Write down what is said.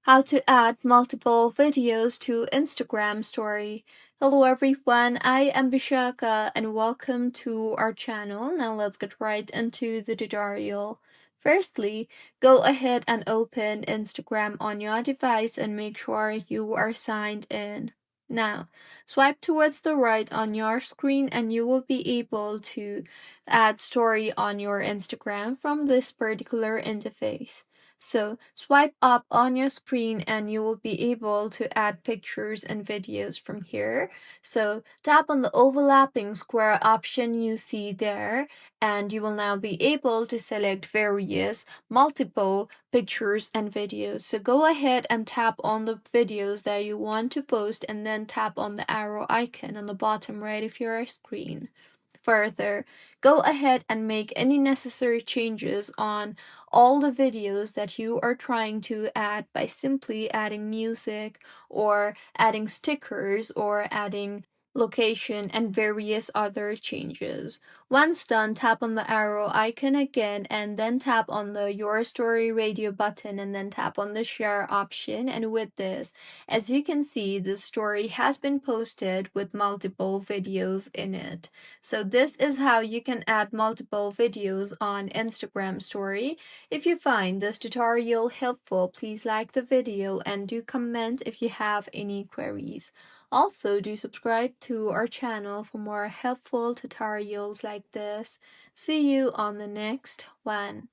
How to add multiple videos to Instagram story. Hello everyone, I am Bishaka and welcome to our channel. Now let's get right into the tutorial. Firstly, go ahead and open Instagram on your device and make sure you are signed in. Now, swipe towards the right on your screen and you will be able to add story on your Instagram from this particular interface. So swipe up on your screen and you will be able to add pictures and videos from here. So tap on the overlapping square option you see there and you will now be able to select various multiple pictures and videos. So go ahead and tap on the videos that you want to post and then tap on the arrow icon on the bottom right of your screen. Further, go ahead and make any necessary changes on all the videos that you are trying to add by simply adding music or adding stickers or adding location and various other changes. Once done, tap on the arrow icon again and then tap on the Your Story Radio button and then tap on the share option. And with this, as you can see, the story has been posted with multiple videos in it. So this is how you can add multiple videos on Instagram story. If you find this tutorial helpful, please like the video and do comment if you have any queries. Also, do subscribe to our channel for more helpful tutorials like this. See you on the next one.